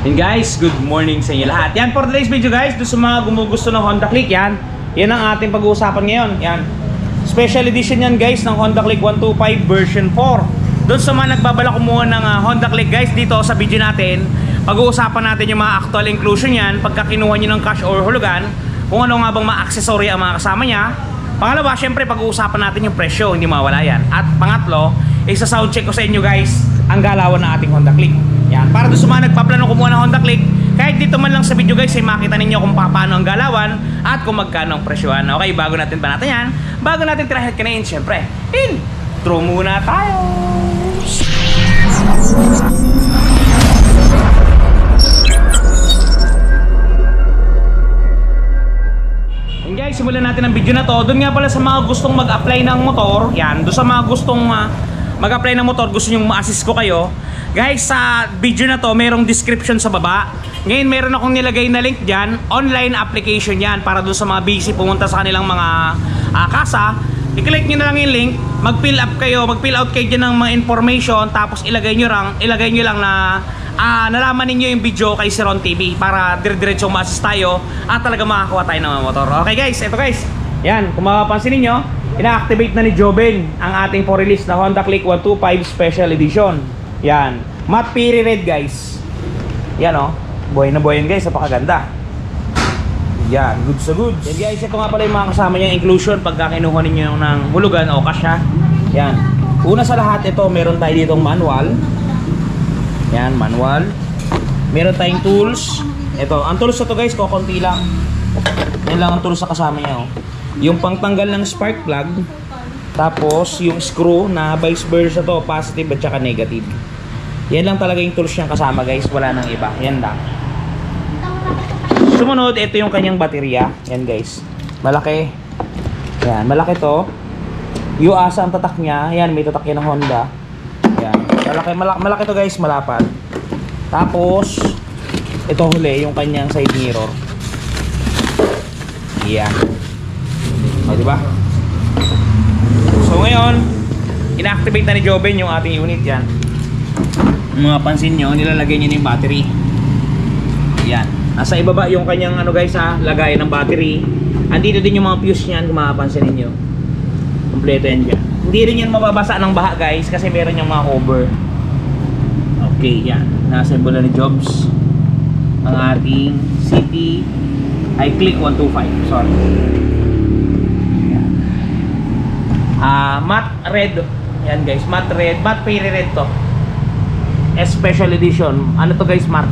Yan guys, good morning sa inyo lahat. Yan for today's video guys, doon sa mga gumugusto ng Honda Click, yan ang ating pag-uusapan ngayon. Yan, special edition yan guys ng Honda Click 125 version 4. Doon sa mga nagbabala kumuha ng Honda Click guys, dito sa video natin pag-uusapan natin yung mga actual inclusion yan, pagka kinuha nyo ng cash or hulugan, kung ano nga bang mga accessory ang mga kasama nya. Pangalawa, syempre pag-uusapan natin yung presyo, hindi mawala yan. At pangatlo, isa sound check ko sa inyo guys ang galawan ng ating Honda Click. Yan, para doon sa mga nagpaplano kumuha ng Honda Click, kahit dito man lang sa video guys ay makita ninyo kung paano ang galawan at kung magkano ang presyohan. Okay, bago natin pa natin yan, bago natin tirahin kanain, syempre intro muna tayo. And guys, simulan natin ang video na to. Doon nga pala sa mga gustong mag-apply ng motor, yan, doon sa mga gustong mag-apply ng motor, gusto nyo ma-assist ko kayo guys, sa video na to merong description sa baba. Ngayon meron akong nilagay na link dyan, online application yan, para doon sa mga busy pumunta sa kanilang mga kasa. I-click nyo na lang yung link, mag-fill out kayo dyan ng mga information, tapos ilagay nyo lang na nalaman ninyo yung video kay Siron TV para dire-diretsong ma-assist tayo at talaga makakuha tayo ng mga motor. Okay guys, eto guys, yan, kung mapapansin ninyo, ina-activate na ni Joben ang ating for-release na Honda Click 125 Special Edition. Yan, matte piri red guys. Yan buhay na buhay yan guys, napakaganda. Yan, good sa good. Yan guys, ito nga pala yung mga kasama niya inclusion pagka kinuha ninyo ng hulugan o kasya. Yan, una sa lahat ito, meron tayo ditong manual. Yan, manual. Meron tayong tools. Ito, ang tools na to guys, kukunti lang. Yan lang ang tools na kasama niya yung pangtanggal ng spark plug. Tapos yung screw na vice versa to, positive at saka negative. Yan lang talaga yung tools niyang kasama guys, wala nang iba. Yan lang. Sumunod, ito yung kanyang baterya. Yan guys, malaki. Yan, malaki to. Yuasa ang tatak niya. Yan, may tatak yan ng Honda. Yan, malaki to guys, malapad. Tapos ito huli, yung kanyang side mirror. Yan, diba? So ngayon, ina-activate na ni Joben yung ating unit yan. Mga pansin nyo, nilalagay niya yung battery. Yan, nasa ibaba yung kanyang guys lagay ng battery. Andito din yung mga fuse niyan, kung mapapansin niyo. Kompleto yan dyan. Hindi rin yan mababasa ng baha guys, kasi meron yung mga cover. Okay, yan, nasa bola ni Jobs ang ating City iClick 125. Sorry. Matte red. Yan guys, matte red, matte piri red to. Special edition. Ano to guys, matte.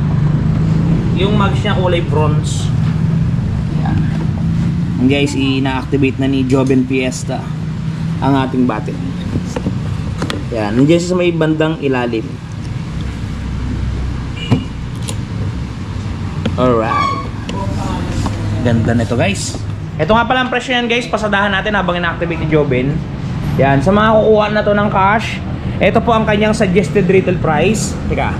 Yung mags niya kulay bronze. Yan. And guys, ina-activate na ni Joben Fiesta ang ating battery. Yan, nandiyan sa may bandang ilalim. Alright. Ganda nito guys. Ito nga pala ang presyo yan guys, pasadahan natin habang ina-activate ni Joben. Yan, sa mga kukuha na to ng cash, ito po ang kanyang suggested retail price. Teka,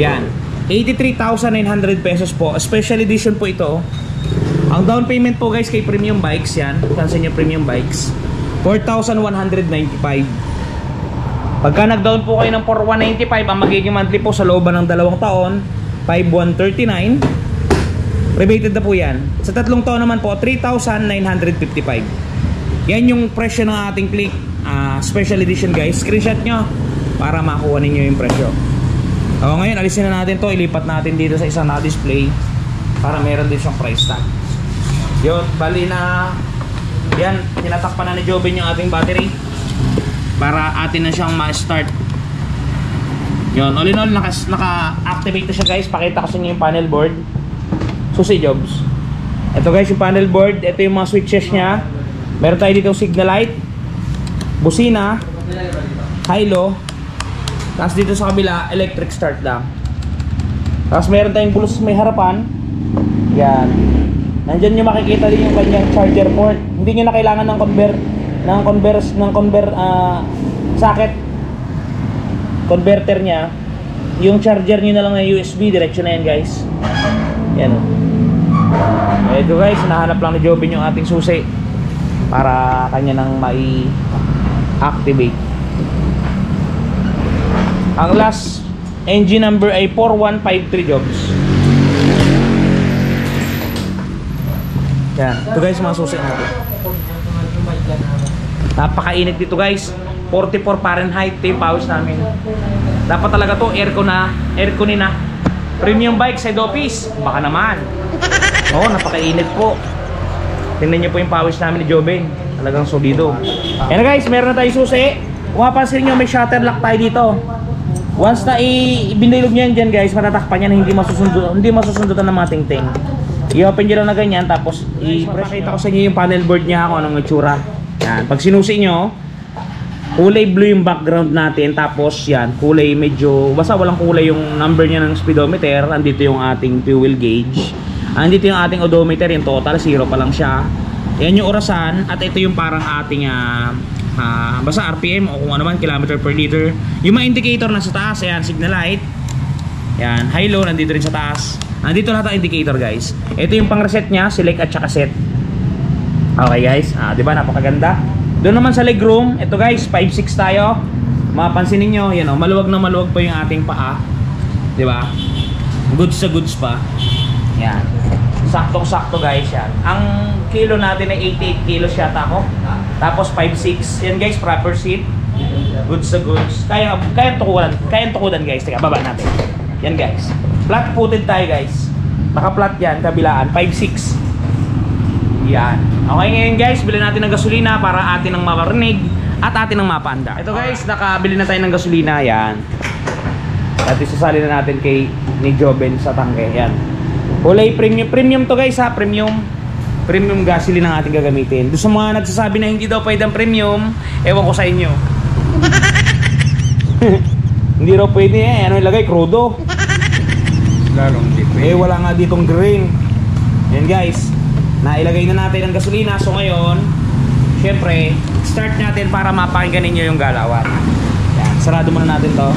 yan, 83,900 pesos po. Special edition po ito. Ang down payment po guys kay Premium Bikes, yan, cancel nyo Premium Bikes, 4,195. Pagka nag-down po kayo ng 4,195, ang magiging monthly po sa looban ng 2 taon, 5,139. Rebated na po yan. Sa 3 taon naman po, 3,955. Yan yung presyo ng ating Click Special Edition guys. Screenshot nyo para makuha ninyo yung presyo. Ngayon, alisin na natin to. Ilipat natin dito sa isang na-display para meron din siyang price tag. Yun, bali na yan, tinatakpan na ni Joben yung ating battery para atin na siyang ma-start. Yun, all in all, naka-activate na siya guys. Pakita ko sa inyo yung panel board. Susi Jobs. Ito guys yung panel board. Ito yung mga switches nya. Meron tayo dito signal light, busina, high-low. Tapos dito sa kabila, electric start lang. Tapos meron tayong Bluetooth may harapan. Yan. Nandyan nyo makikita din yung kanyang charger port. Hindi nyo na kailangan ng socket converter nya. Yung charger nyo na lang na USB, diretso na yan guys. Yan. Ito guys, nahanap lang ni Joben yung ating susi para kanya nang mai-activate. Ang last Engine number ay 4153 Jobs. Yan. Ito guys, mga susi natin. Napakainit dito guys. 44 Fahrenheit yung pawis namin. Dapat talaga to aircon na, airconin na. Premium bike side office. Baka naman. Oo, napakainit po. Tingnan niyo po yung pawis namin ni Joben. Talagang solido. Yan guys, meron na tayong susi. Kung mapansin nyo, may shutter lock tayo dito. Once na ibinilog nyo yan dyan guys, matatakpan yan, hindi masusundutan ng mga tingting. I-open nyo lang na ganyan, tapos i-pakita ko sa inyo yung panel board nya kung anong itsura. Yan, pag sinusi nyo, kulay blue yung background natin, tapos yan, kulay medyo, basta walang kulay yung number nya ng speedometer. Andito yung ating fuel gauge. Andito yung ating odometer, yung total, 0 pa lang siya. Yan yung orasan, at ito yung parang ating basta RPM o kung ano man, kilometer per liter. Yung mga indicator na sa taas, ayan, signal light. Yan, high low, nandito rin sa taas. Nandito lahat ang indicator guys. Ito yung pang reset nya, select at saka set. Okay guys, diba napakaganda. Doon naman sa legroom, ito guys, 5'6 tayo. Mapansin niyo, yan o, maluwag na maluwag pa yung ating paa. Diba? Goods sa goods pa. Yan. Saktong-sakto guys yan. Ang kilo natin ay 88 kilos yata ako. Tapos 5'6. Yan guys, proper seat. Goods sa goods. Kaya tukudan guys. Teka, baba natin. Yan guys. Flat footed tayo guys. Naka-flat yan, kabilaan. 5'6. Yan. Okay ngayon guys, bilhin natin ng gasolina para atin ang maparinig at atin ang mapanda. Ito guys, nakabili na tayo ng gasolina. Yan. At isasali na natin kay ni Joben sa tangke. Yan. Kulay premium to guys ha, premium gasoline ang ating gagamitin. Doon sa mga nagsasabi na hindi daw pwede ang premium, ewan ko sa inyo. Hindi raw pwede ano ilagay, crudo. Lalong hindi pwede. Wala nga ditong green. Yan guys, nailagay na natin ang gasolina. So ngayon, syempre, start natin para mapakinggan ninyo yung galawan. Yan, sarado muna natin to.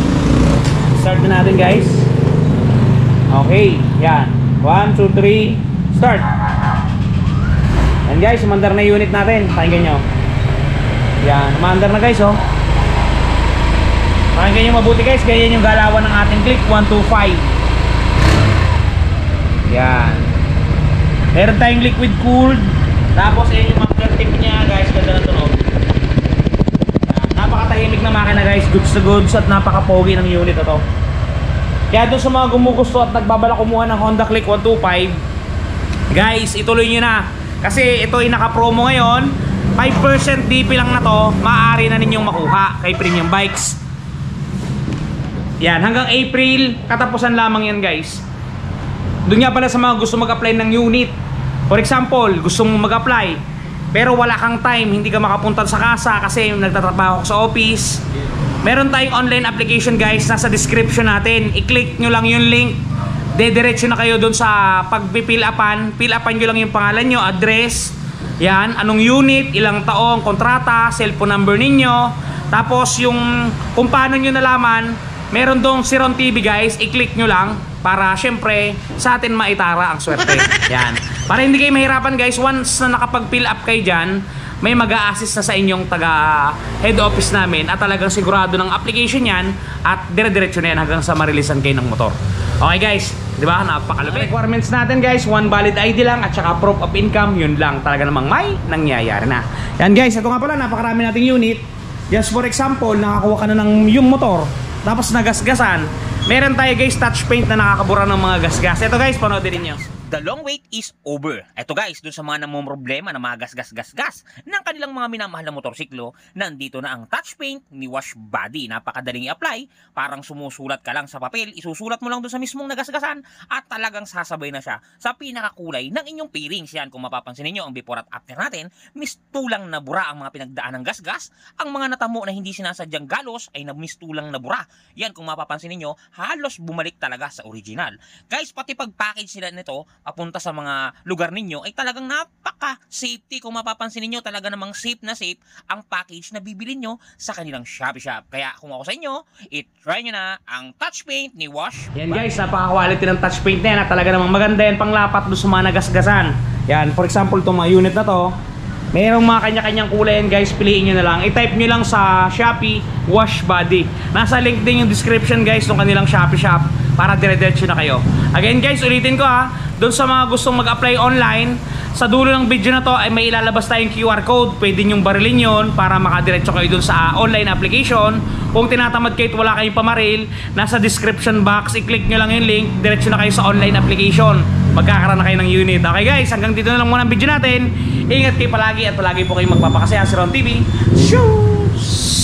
Start na natin guys. Okay, yan. 1, 2, 3, start. Yan guys, umandar na unit natin. Pakinggan nyo. Yan, umandar na guys oh. Pakinggan nyo mabuti guys. Ganyan yung galawan ng ating click. 1, 2, 5. Yan. Meron tayong liquid cooled. Tapos yan yung muffler tip nya guys. Ganda na tunog. Napakatahimik na makina guys. Goods to goods at napaka-pogi ng unit na to. Kaya doon sa mga gumugusto at nagbabala kumuha ng Honda Click 125, guys, ituloy nyo na. Kasi ito ay naka-promo ngayon. 5% DP lang na to, maaari na ninyong makuha kay Premium Bikes. Yan, hanggang April, katapusan lamang yan guys. Doon nga pala sa mga gusto mag-apply ng unit. For example, gusto mong mag-apply, pero wala kang time, hindi ka makapunta sa kasa kasi nagtatrabaho ka sa office. Meron tayong online application guys, nasa description natin. I-click nyo lang yung link. Dediretso na kayo doon sa pag-fill upan. Fill upan nyo lang yung pangalan nyo, address, yan, anong unit, ilang taong, kontrata, cellphone number ninyo. Tapos yung kung paano nyo nalaman, meron doon si Ron TV guys, i-click nyo lang para syempre sa atin maitara ang swerte. Yan. Para hindi kayo mahirapan guys, once na nakapag-fill up kayo dyan, may mag-a-assist na sa inyong taga head office namin at talagang sigurado ng application yan at dire-diretso na yan hanggang sa marilisan kayo ng motor. Okay guys, di ba? Napakalupit. Requirements natin guys, 1 valid ID lang at saka proof of income, yun lang. Talaga namang may nangyayari na. Yan guys, ito nga pala, napakarami nating unit. Just for example, nakakuha ka na ng yung motor, tapos nagasgasan. Meron tayo guys, touch paint na nakakabura ng mga gasgas. Ito guys, panoodin niyo. The long wait is over. Ito guys, dun sa mga namumroblema na mga gas-gas-gas-gas ng kanilang mga minamahal na motorsiklo, nandito na ang touch paint ni Wash Body. Napakadaling i-apply, parang sumusulat ka lang sa papel, isusulat mo lang dun sa mismong nagasgasan at talagang sasabay na siya sa pinakakulay ng inyong pairings. Yan, kung mapapansin niyo ang before at after natin, mistulang na bura ang mga pinagdaan ng gasgas. Ang mga natamo na hindi sinasadyang galos ay mistulang na bura. Yan, kung mapapansin niyo, halos bumalik talaga sa original. Guys, pati pag-package nila nito papunta sa mga lugar ninyo ay talagang napaka-safety. Kung mapapansin niyo, talaga namang safe na safe ang package na bibili nyo sa kanilang Shopee Shop. Kaya kung ako sa inyo, i-try nyo na ang touch paint ni Wash. Yan guys, napaka-quality ng touch paint na yan at talaga namang maganda yan panglapat doon sa mga nagasgasan. Yan, for example, itong mga unit na to, Merong mga kanya-kanyang kulay yan guys, piliin nyo na lang. I-type nyo lang sa Shopee, Wash Body. Nasa link din yung description guys ng kanilang Shopee shop para dire-diretso na kayo. Again guys, ulitin ko ha, doon sa mga gustong mag-apply online, sa dulo ng video na to ay may ilalabas tayong QR code. Pwede nyong barilin yon para makadiretso kayo doon sa online application. Kung tinatamad kayo at wala kayong pamaril, nasa description box, i-click nyo lang yung link, diretso na kayo sa online application. Magkakaroon na kayo ng unit. Okay guys, hanggang dito na lang muna ang video natin. Ingat kayo palagi at palagi po kayong magpapakasaya sa Ron TV. Shoes!